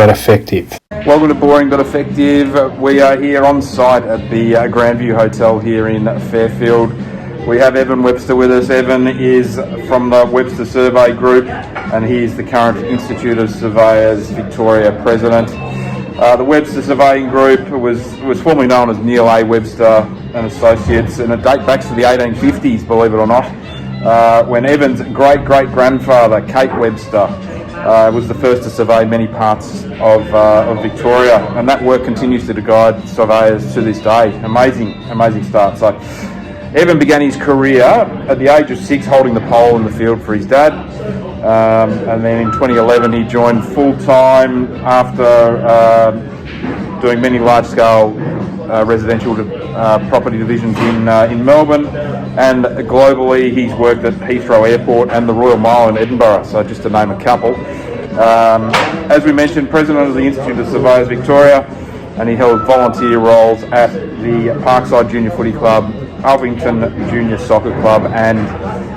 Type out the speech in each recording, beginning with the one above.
but effective. Welcome to Boring but Effective. We are here on site at the Grandview Hotel here in Fairfield. We have Evan Webster with us. Evan is from the Webster Survey Group and he is the current Institute of Surveyors Victoria President. The Webster Surveying Group was formerly known as Neil A. Webster and Associates, and it dates back to the 1850s, believe it or not, when Evan's great-great-grandfather, Kate Webster, was the first to survey many parts of Victoria, and that work continues to guide surveyors to this day. Amazing start. So Evan began his career at the age of 6 holding the pole in the field for his dad, and then in 2011 he joined full-time after doing many large-scale residential property divisions in Melbourne, and globally he's worked at Heathrow Airport and the Royal Mile in Edinburgh, so just to name a couple. As we mentioned, President of the Institute of Surveyors Victoria, and he held volunteer roles at the Parkside Junior Footy Club, Alvington Junior Soccer Club and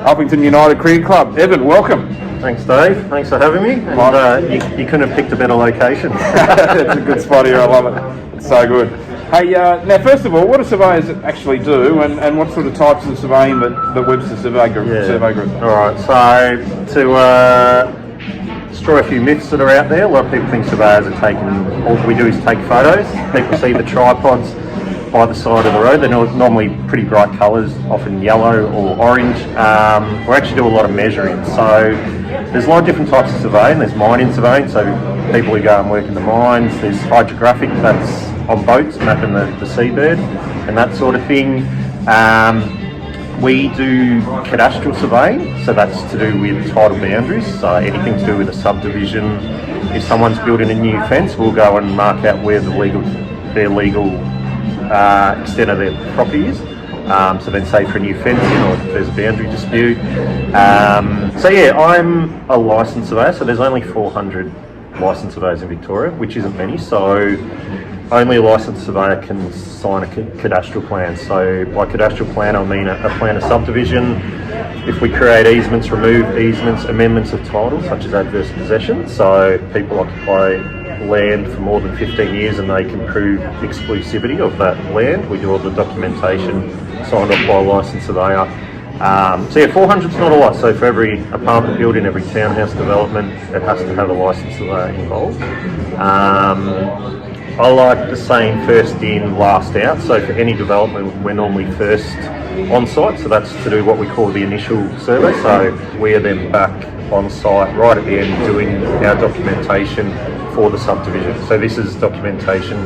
Alvington United Cricket Club. Evan, welcome. Thanks, Dave. Thanks for having me. And, you couldn't have picked a better location. It's a good spot here. I love it. It's so good. Hey, now first of all, what do surveyors actually do, and what sort of types of surveying that Webster Survey Group? All right. So to destroy a few myths that are out there, a lot of people think surveyors are all we do is take photos. People see the tripods by the side of the road. They're normally pretty bright colours, often yellow or orange. We actually do a lot of measuring. So there's a lot of different types of surveying. There's mining surveying, so people who go and work in the mines. There's hydrographic, that's on boats, mapping the seabed and that sort of thing. We do cadastral surveying, so that's to do with title boundaries, so anything to do with a subdivision. If someone's building a new fence, we'll go and mark out where their legal extent of their property is. So then say for a new fencing or if there's a boundary dispute. So yeah, I'm a licensed surveyor, so there's only 400 licensed surveyors in Victoria, which isn't many, so only a licensed surveyor can sign a cadastral plan. So by cadastral plan I mean a plan of subdivision. If we create easements, remove easements, amendments of title such as adverse possession, so people occupy land for more than 15 years and they can prove exclusivity of that land. We do all the documentation signed off by a licensed surveyor. So yeah, 400 is not a lot, so for every apartment building, every townhouse development, it has to have a licensed surveyor involved. I like the saying first in, last out, so for any development we're normally first on site, so that's to do what we call the initial survey, so we are then back on site right at the end doing our documentation for the subdivision. So this is documentation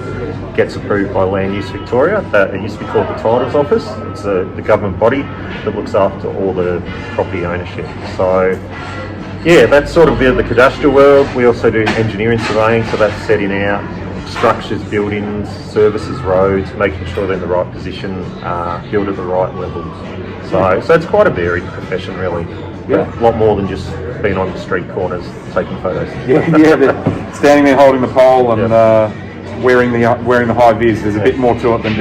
gets approved by Land Use Victoria. It used to be called the Titles Office. It's the government body that looks after all the property ownership. So yeah, that's sort of the cadastral world. We also do engineering surveying, so that's setting out structures, buildings, services, roads, making sure they're in the right position, built at the right levels. So it's quite a varied profession really. Yeah, a lot more than just being on the street corners taking photos. Yeah, standing there holding the pole and wearing the high vis. There's a bit more to it than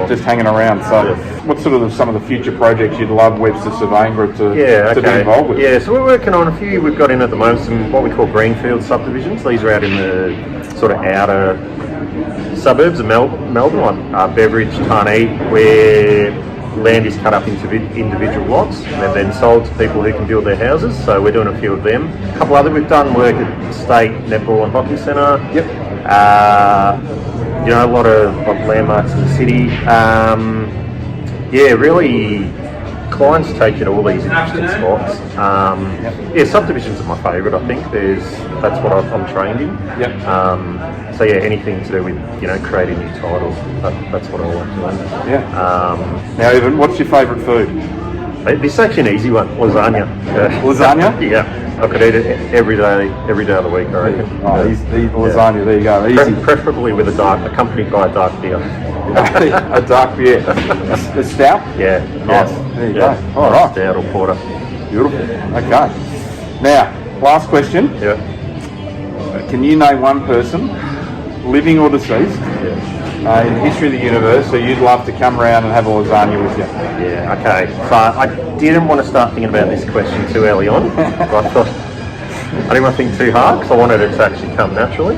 just hanging around. So, what's sort of some of the future projects you'd love Webster Surveying Group to be involved with? Yeah, so we're working on a few. We've got in at the moment some what we call greenfield subdivisions. These are out in the sort of outer suburbs of Melbourne, like Beveridge, Tarnee, where land is cut up into individual lots and then sold to people who can build their houses. So we're doing a few of them. A couple other, we've done work at State Netball and Hockey Centre. Yep. A lot of landmarks in the city. Really, clients take you to all these interesting spots. Subdivisions are my favourite. I think that's what I'm trained in. Yep. So yeah, anything to do with creating new titles, that's what I like doing. Yeah. Now, Evan, what's your favourite food? This is actually an easy one. Lasagna. Lasagna? Yeah. I could eat it every day of the week, I reckon. Oh, lasagna. There you go. Easy. Preferably with accompanied by a dark beer. A dark beer. A stout? Yeah. Nice. There you go. All right. Stout or porter. Beautiful. Okay. Now, last question. Yeah. Can you name one person, living or deceased, in the history of the universe, so you'd love to come around and have a lasagna with you? Yeah, okay. So I didn't want to start thinking about this question too early on. I thought I didn't want to think too hard because I wanted it to actually come naturally.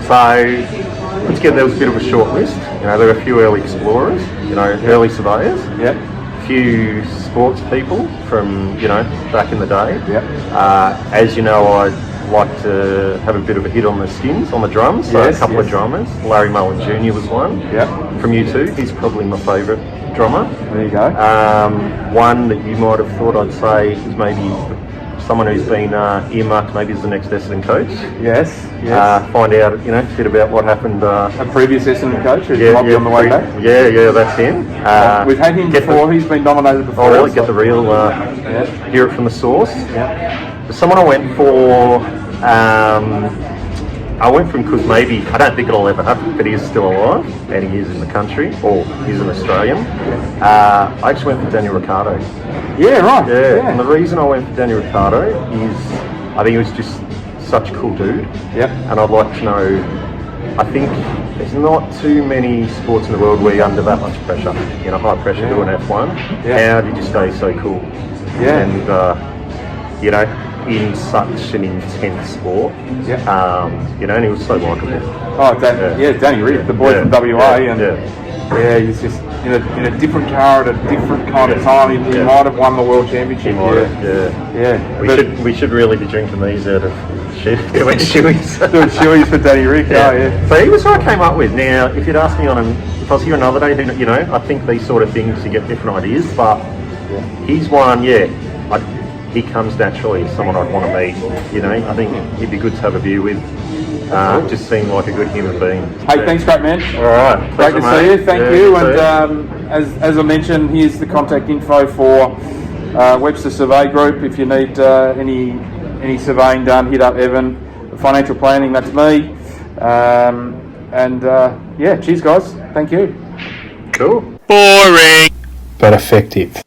So put together, there was a bit of a short list. You know, there were a few early explorers, you know, early surveyors. Yep. A few sports people from, you know, back in the day. Yep. As you know, I like to have a bit of a hit on the skins, on the drums. So Yes, a couple yes. of drummers. Larry Mullen Jr. was one. Yep. From U2. He's probably my favourite drummer. There you go. One that you might have thought I'd say is maybe someone who's been earmarked maybe as the next Essendon coach. Yes. Yes. Find out, you know, a bit about what happened. A previous Essendon coach who might be on the way back. Yeah, that's him. We've had him before. He's been nominated before. Oh, really? Get the real, hear it from the source. Yeah. Someone I went for, because maybe, I don't think it'll ever happen, but he is still alive and he is in the country, or he's an Australian. I actually went for Daniel Ricciardo. Yeah, right. Yeah, and the reason I went for Daniel Ricciardo is I think he was just such a cool dude. Yep. And I'd like to know, I think there's not too many sports in the world where you're under that much pressure, you know, high pressure doing F1. Yeah. How did you stay so cool? Yeah. And, you know, in such an intense sport. Yeah. You know, and he was so likeable. Oh, Danny Rick, the boy from WA, and yeah, he's just in a different car at a different kind of time. He might have won the world championship. Yeah. We should really be drinking these out of doing shoeies. Doing shoeies for Danny Rick. Yeah. Oh, yeah. So he was who I came up with. Now, if you'd asked me if I was here another day, you know, I think these sort of things you get different ideas, but he's one. He comes naturally as someone I'd want to meet. You know, I think he'd be good to have a beer with. Just seemed like a good human being. Hey, thanks, great man. All right, great to see you. Thank you. And as I mentioned, here's the contact info for Webster Survey Group. If you need any surveying done, hit up Evan. Financial planning, that's me. Cheers, guys. Thank you. Cool. Boring, but effective.